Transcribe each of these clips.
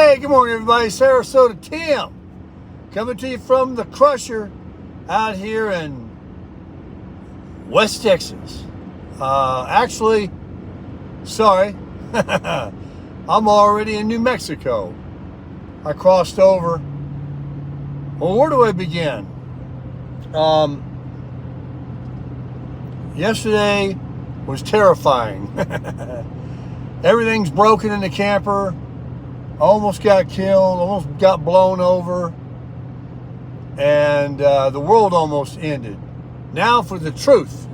Hey, good morning, everybody. Sarasota Tim coming to you from the Crusher out here in West Texas. Actually, sorry, I'm already in New Mexico. I crossed over. Well, where do I begin? Yesterday was terrifying. Everything's broken in the camper. Almost got killed, almost got blown over, and the world almost ended. Now for the truth.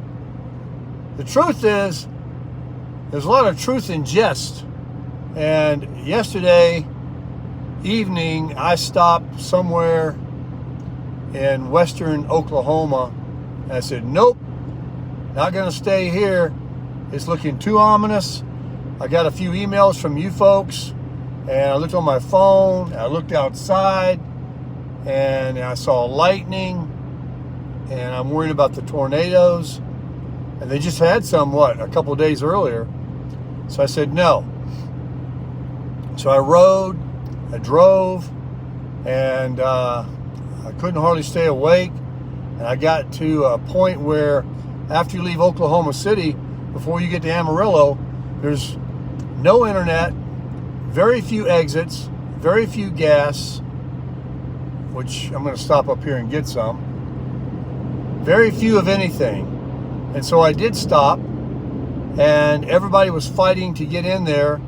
The truth is, there's a lot of truth in jest. And yesterday evening, I stopped somewhere in western Oklahoma, and I said, nope, not going to stay here. It's looking too ominous. I got a few emails from you folks, and I looked on my phone, I looked outside, and I saw lightning, and I'm worried about the tornadoes, and they just had some, a couple of days earlier. So I said no. So I rode, I drove, and I couldn't hardly stay awake, and I got to a point where after you leave Oklahoma City, before you get to Amarillo, there's no internet, very few exits, very few gas, which I'm going to stop up here and get some. Very few of anything. And so I did stop, and everybody was fighting to get in there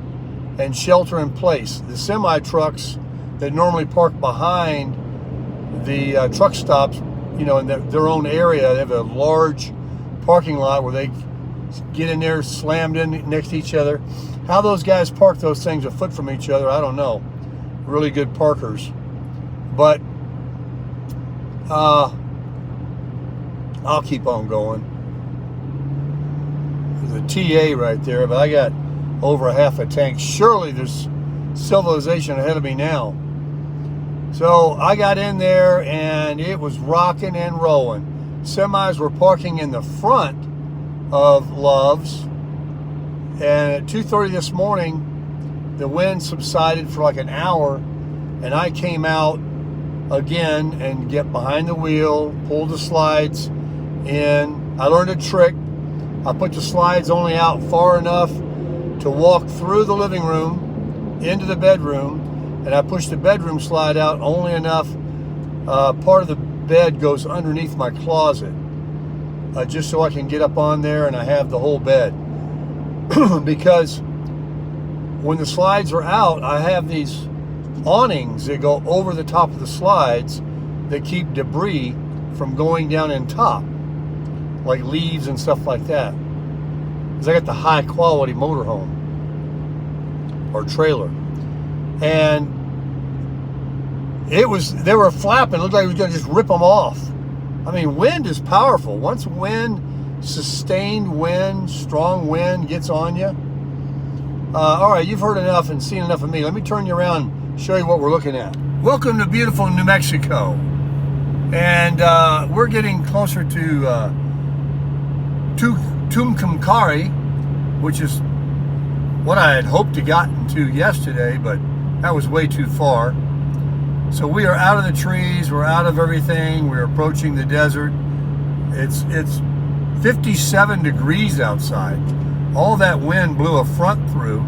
and shelter in place. The semi-trucks that normally park behind the truck stops, in their own area, they have a large parking lot where they get in there, slammed in next to each other. How those guys park those things a foot from each other, I don't know. Really good parkers. But I'll keep on going. There's a TA right there, but I got over a half a tank. Surely there's civilization ahead of me now. So I got in there, and it was rocking and rolling. Semis were parking in the front of Love's. And at 2:30 this morning, the wind subsided for like an hour, and I came out again and get behind the wheel, pulled the slides in. I learned a trick. I put the slides only out far enough to walk through the living room into the bedroom, and I pushed the bedroom slide out only enough. Part of the bed goes underneath my closet, just so I can get up on there and I have the whole bed. Because when the slides are out, I have these awnings that go over the top of the slides that keep debris from going down in top, like leaves and stuff like that. Because I got the high quality motorhome or trailer. And they were flapping. It looked like it was going to just rip them off. I mean, wind is powerful. Once sustained wind, strong wind gets on you. All right, you've heard enough and seen enough of me. Let me turn you around and show you what we're looking at. Welcome to beautiful New Mexico. And we're getting closer to Tucumcari, which is what I had hoped to gotten to yesterday, but that was way too far. So we are out of the trees, we're out of everything, we're approaching the desert. It's 57 degrees outside. All that wind blew a front through,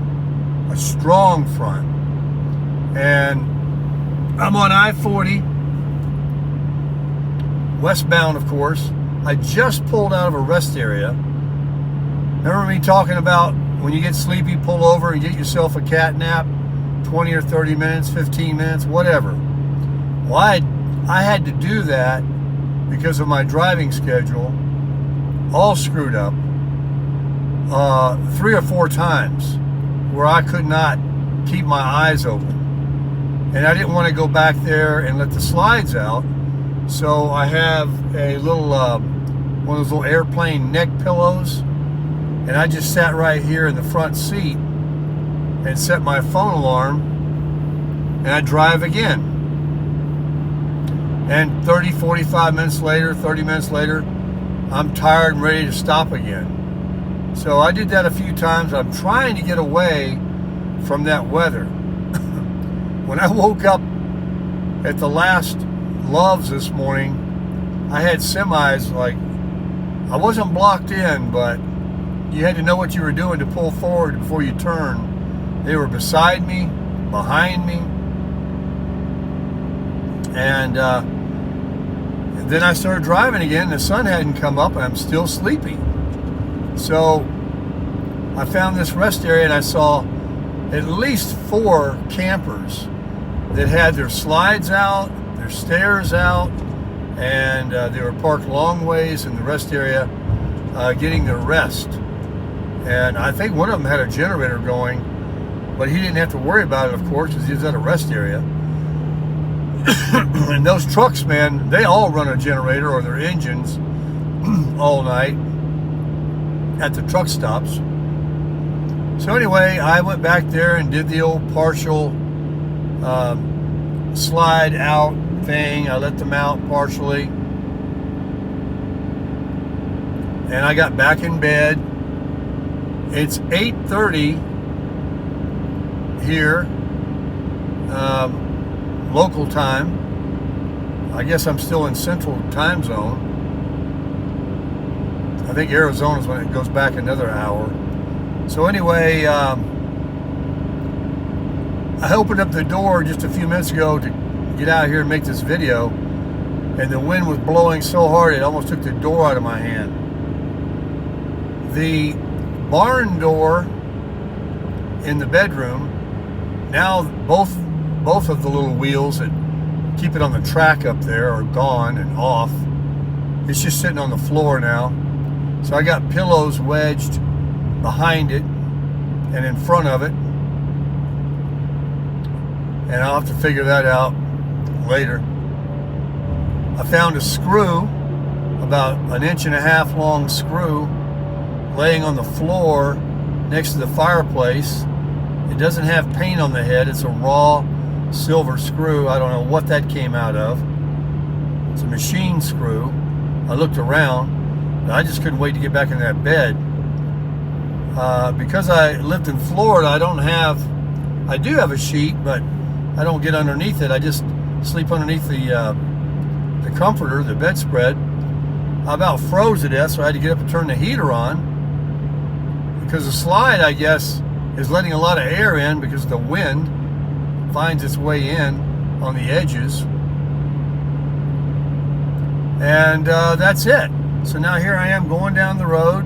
a strong front. And I'm on I-40, westbound, of course. I just pulled out of a rest area. Remember me talking about when you get sleepy, pull over and get yourself a cat nap, 20 or 30 minutes, 15 minutes, whatever. Well, I had to do that because of my driving schedule, all screwed up, 3 or 4 times where I could not keep my eyes open. And I didn't want to go back there and let the slides out. So I have a little, one of those little airplane neck pillows. And I just sat right here in the front seat and set my phone alarm, and I drive again. And 30 minutes later, I'm tired and ready to stop again. So I did that a few times. I'm trying to get away from that weather. when I woke up at the last Loves this morning, I had semis, like, I wasn't blocked in, but you had to know what you were doing to pull forward before you turn. They were beside me, behind me, and then I started driving again. The sun hadn't come up and I'm still sleepy. So I found this rest area and I saw at least 4 campers that had their slides out, their stairs out, and they were parked long ways in the rest area getting their rest. And I think one of them had a generator going, but he didn't have to worry about it, of course, because he was at a rest area. And those trucks, man, they all run a generator or their engines all night at the truck stops. So anyway, I went back there and did the old partial slide out thing. I let them out partially. And I got back in bed. It's 8:30 here, local time. I guess I'm still in Central Time Zone. I think Arizona's when it goes back another hour. So anyway, I opened up the door just a few minutes ago to get out here and make this video, and the wind was blowing so hard it almost took the door out of my hand. The barn door in the bedroom, now both of the little wheels that keep it on the track up there are gone and off. It's just sitting on the floor now. So I got pillows wedged behind it and in front of it, and I'll have to figure that out later. I found a screw, about 1.5 inch long screw, laying on the floor next to the fireplace. It doesn't have paint on the head. It's a raw silver screw. I don't know what that came out of. It's a machine screw. I looked around, but I just couldn't wait to get back in that bed. Because I lived in Florida, I do have a sheet, but I don't get underneath it. I just sleep underneath the comforter, the bedspread. I about froze to death, so I had to get up and turn the heater on, because the slide, I guess, is letting a lot of air in because the wind finds its way in on the edges. And that's it. So now here I am going down the road.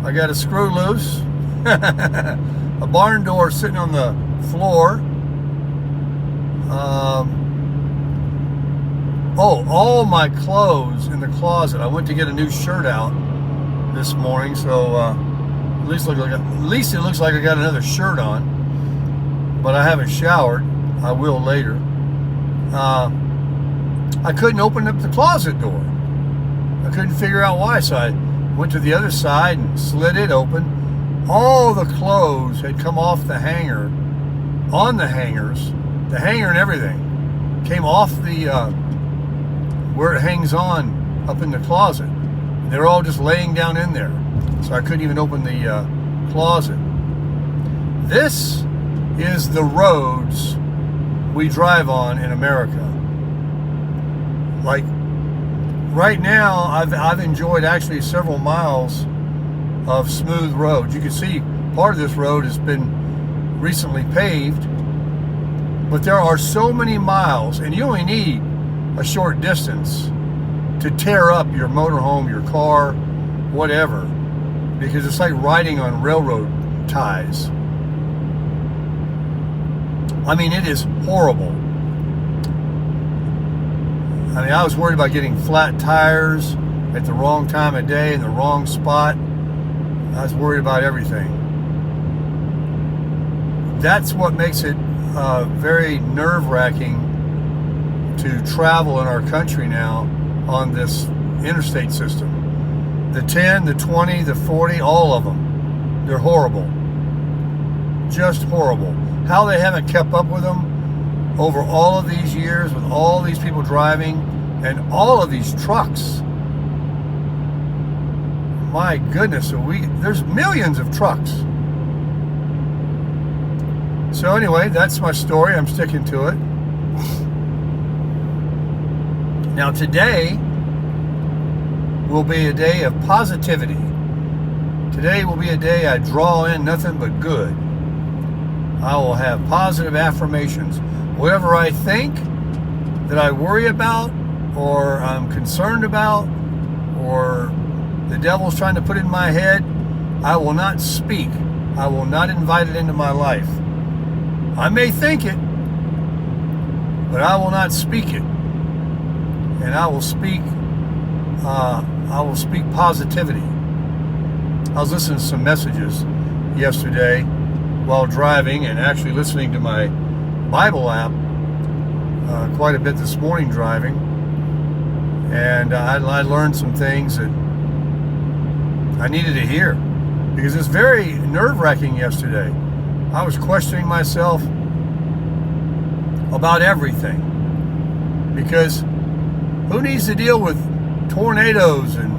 I got a screw loose, a barn door sitting on the floor. All my clothes in the closet. I went to get a new shirt out this morning, so at least it looks like I got another shirt on. But I haven't showered. I will later. I couldn't open up the closet door. I couldn't figure out why, so I went to the other side and slid it open. All the clothes had come off the hanger, on the hangers, the hanger and everything came off the where it hangs on up in the closet. And they're all just laying down in there, so I couldn't even open the closet. This is the roads we drive on in America. Like right now, I've enjoyed actually several miles of smooth roads. You can see part of this road has been recently paved, but there are so many miles, and you only need a short distance to tear up your motorhome, your car, whatever, because it's like riding on railroad ties. I mean, it is horrible. I mean, I was worried about getting flat tires at the wrong time of day in the wrong spot. I was worried about everything. That's what makes it very nerve-wracking to travel in our country now on this interstate system. The 10, the 20, the 40, all of them. They're horrible. Just horrible. How they haven't kept up with them over all of these years with all these people driving and all of these trucks. My goodness, there's millions of trucks. So anyway, that's my story. I'm sticking to it. Now today will be a day of positivity. Today will be a day I draw in nothing but good. I will have positive affirmations. Whatever I think that I worry about or I'm concerned about or the devil's trying to put in my head, I will not speak. I will not invite it into my life. I may think it, but I will not speak it. And I will speak positivity. I was listening to some messages yesterday while driving and actually listening to my Bible app quite a bit this morning driving. And I learned some things that I needed to hear because it's very nerve-wracking yesterday. I was questioning myself about everything because who needs to deal with tornadoes and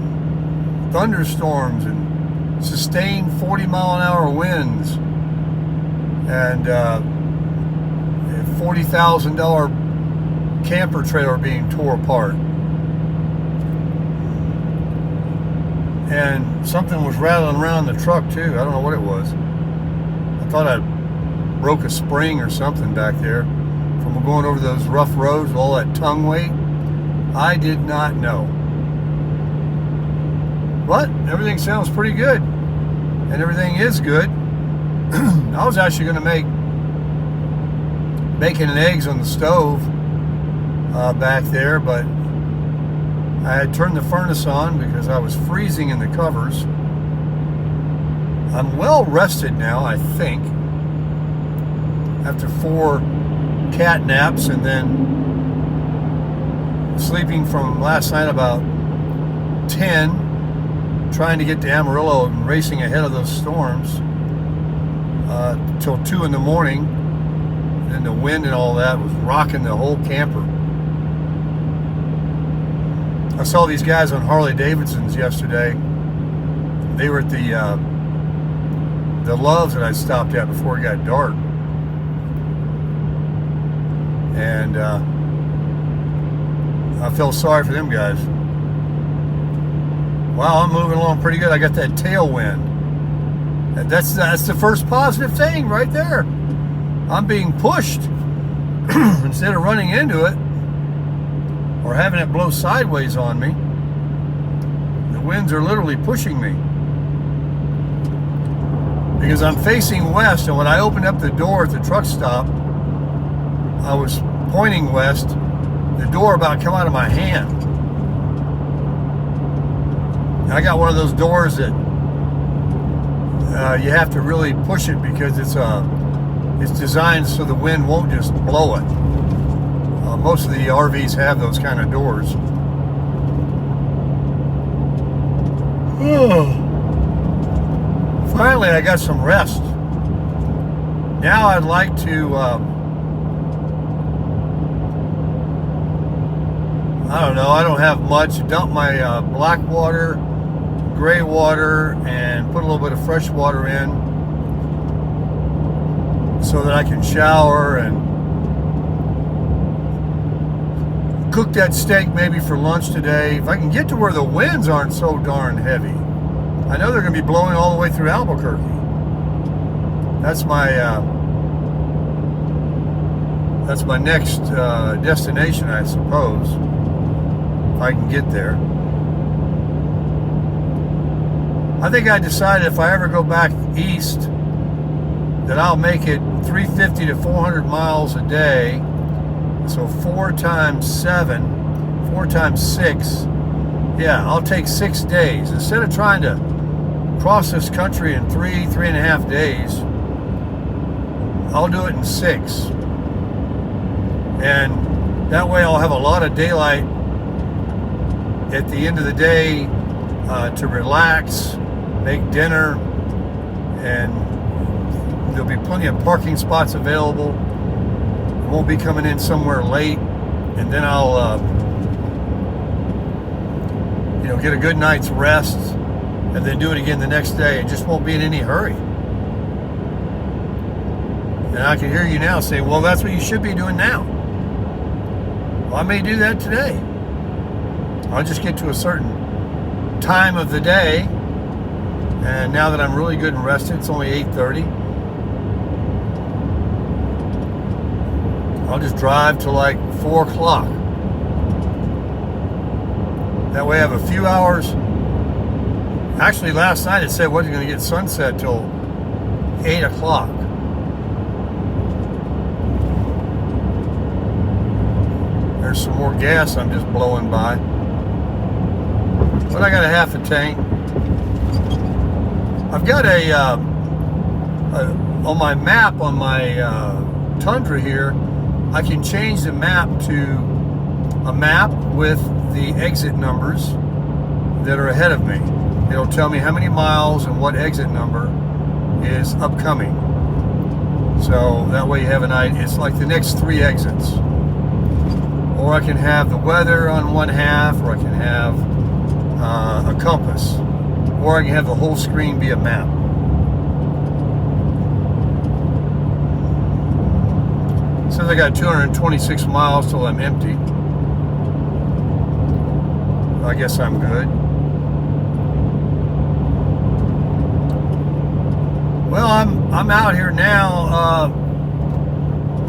thunderstorms and sustained 40-mile-an-hour winds and $40,000 camper trailer being tore apart? And something was rattling around the truck too. I don't know what it was. I thought I broke a spring or something back there from going over those rough roads with all that tongue weight. I did not know. But everything sounds pretty good. And everything is good. I was actually going to make bacon and eggs on the stove back there, but I had turned the furnace on because I was freezing in the covers. I'm well rested now, I think, after 4 cat naps and then sleeping from last night about 10, trying to get to Amarillo and racing ahead of those storms till 2 in the morning. And the wind and all that was rocking the whole camper. I saw these guys on Harley Davidsons yesterday. They were at the Loves that I stopped at before it got dark. And I felt sorry for them guys. Wow, I'm moving along pretty good. I got that tailwind. That's the first positive thing right there. I'm being pushed instead of running into it or having it blow sideways on me. The winds are literally pushing me because I'm facing west, and when I opened up the door at the truck stop, I was pointing west. The door about come out of my hand. I got one of those doors that you have to really push it because it's designed so the wind won't just blow it. Most of the RVs have those kind of doors. Finally, I got some rest. Now I'd like to, I don't know, I don't have much. Dump my black water, gray water, and put a little bit of fresh water in so that I can shower and cook that steak maybe for lunch today. If I can get to where the winds aren't so darn heavy. I know they're going to be blowing all the way through Albuquerque. That's my next destination, I suppose, if I can get there. I think I decided if I ever go back east that I'll make it 350 to 400 miles a day. So 4 times 7, 4 times 6. Yeah, I'll take 6 days. Instead of trying to cross this country in 3.5 days, I'll do it in 6. And that way I'll have a lot of daylight at the end of the day to relax, make dinner, and there'll be plenty of parking spots available. Won't be coming in somewhere late, and then I'll get a good night's rest and then do it again the next day. It just won't be in any hurry. And I can hear you now say, well, that's what you should be doing now. Well, I may do that today. I'll just get to a certain time of the day. And now that I'm really good and rested, it's only 8:30. I'll just drive till like 4 o'clock. That way I have a few hours. Actually, last night it said it wasn't going to get sunset till 8 o'clock. There's some more gas I'm just blowing by. But I got a half a tank. I've got on my map, on my Tundra here, I can change the map to a map with the exit numbers that are ahead of me. It'll tell me how many miles and what exit number is upcoming. So that way you have an idea. It's like the next 3 exits. Or I can have the weather on one half, or I can have a compass, or I can have the whole screen be a map. Since I got 226 miles till I'm empty, I guess I'm good. Well, I'm out here now.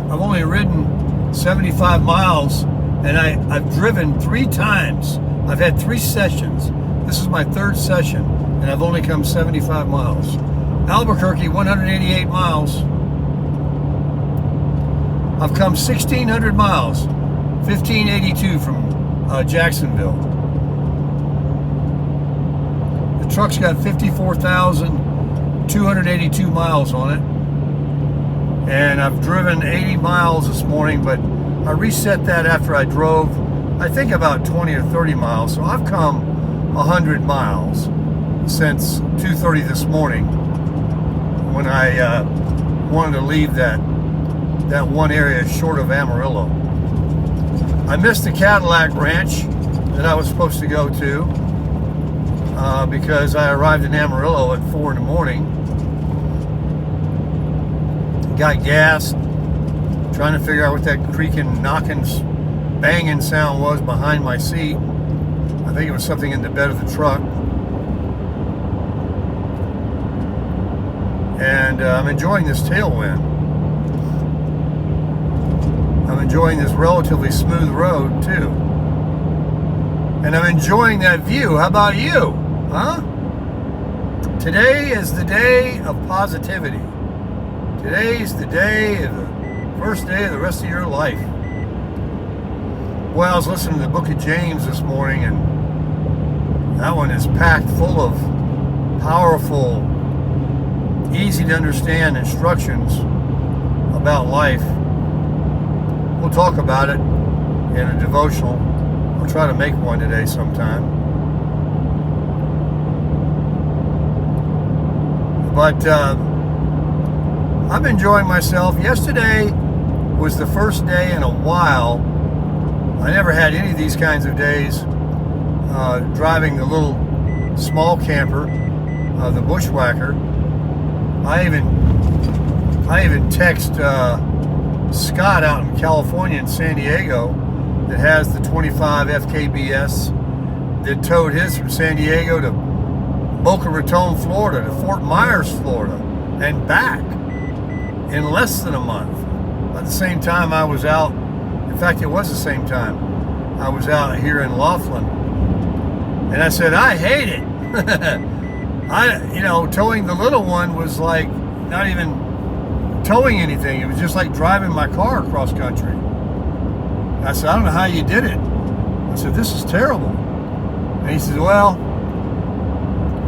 I've only ridden 75 miles, and I've driven 3 times. I've had 3 sessions. This is my 3rd session, and I've only come 75 miles. Albuquerque, 188 miles. I've come 1,600 miles, 1,582 from Jacksonville. The truck's got 54,282 miles on it. And I've driven 80 miles this morning, but I reset that after I drove, I think, about 20 or 30 miles. So I've come 100 miles since 2:30 this morning, when I wanted to leave that one area short of Amarillo. I missed the Cadillac Ranch that I was supposed to go to because I arrived in Amarillo at 4 in the morning. Got gas, trying to figure out what that creaking, knocking, banging sound was behind my seat. I think it was something in the bed of the truck. And I'm enjoying this tailwind. I'm enjoying this relatively smooth road too. And I'm enjoying that view. How about you? Huh? Today is the day of positivity. Today's the day of the first day of the rest of your life. Well, I was listening to the book of James this morning, and that one is packed full of powerful, easy to understand instructions about life. We'll talk about it in a devotional. I'll try to make one today sometime. But I'm enjoying myself. Yesterday was the first day in a while. I never had any of these kinds of days driving the little small camper, the Bushwhacker. I even text Scott out in California in San Diego that has the 25 FKBS that towed his from San Diego to Boca Raton, Florida, to Fort Myers, Florida, and back in less than a month. At the same time I was out, in fact it was the same time, I was out here in Laughlin. And I said, I hate it. Towing the little one was like not even towing anything. It was just like driving my car across country. And I said, I don't know how you did it. I said, this is terrible. And he said, well,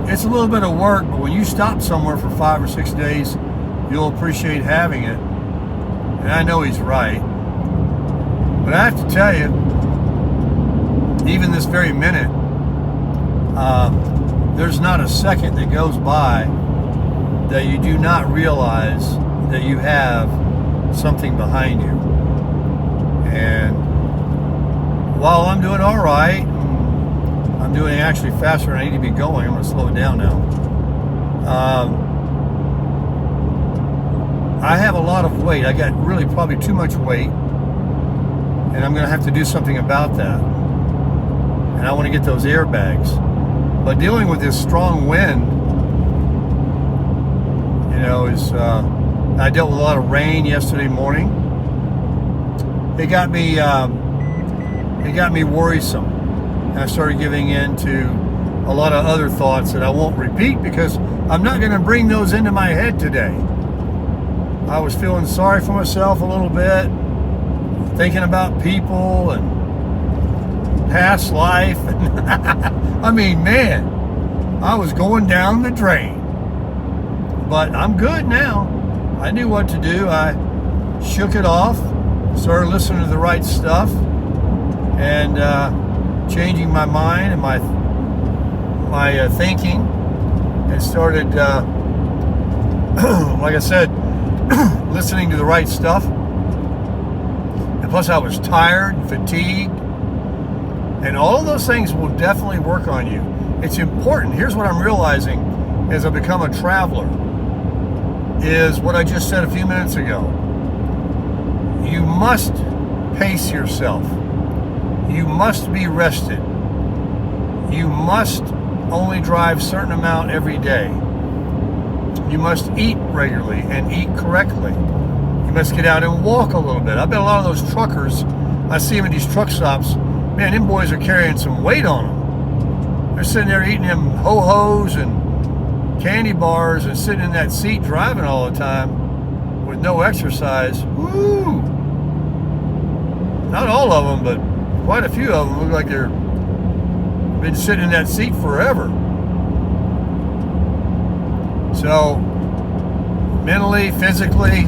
it's a little bit of work, but when you stop somewhere for 5 or 6 days, you'll appreciate having it. And I know he's right. But I have to tell you, even this very minute, there's not a second that goes by that you do not realize that you have something behind you. And while I'm doing all right, I'm doing actually faster than I need to be going. I'm going to slow it down now. I have a lot of weight. I got really probably too much weight, and I'm going to have to do something about that. And I want to get those airbags. But dealing with this strong wind, I dealt with a lot of rain yesterday morning. It got me worrisome. And I started giving in to a lot of other thoughts that I won't repeat because I'm not going to bring those into my head today. I was feeling sorry for myself a little bit, thinking about people and past life. I mean, man, I was going down the drain. But I'm good now. I knew what to do. I shook it off, started listening to the right stuff, and changing my mind and my thinking, and started, like I said, listening to the right stuff. And plus I was tired, fatigued, and all of those things will definitely work on you. It's important. Here's what I'm realizing as I become a traveler, is what I just said a few minutes ago. You must pace yourself. You must be rested. You must only drive a certain amount every day. You must eat regularly and eat correctly. You must get out and walk a little bit. I bet a lot of those truckers, I see them in these truck stops, man, them boys are carrying some weight on them. They're sitting there eating them ho-hos and candy bars and sitting in that seat driving all the time with no exercise. Woo! Not all of them, but quite a few of them look like they're been sitting in that seat forever. So, mentally, physically,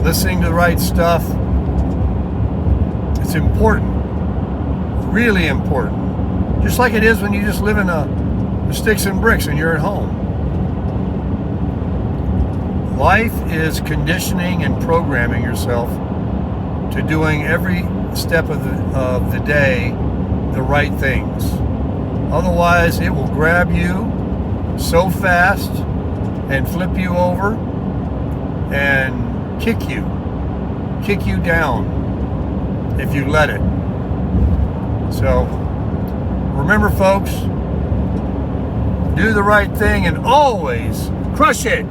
listening to the right stuff, it's important. Really important. Just like it is when you just live in the sticks and bricks and you're at home. Life is conditioning and programming yourself to doing every step of the day the right things. Otherwise, it will grab you so fast and flip you over and kick you down if you let it. So, remember, folks, do the right thing and always crush it.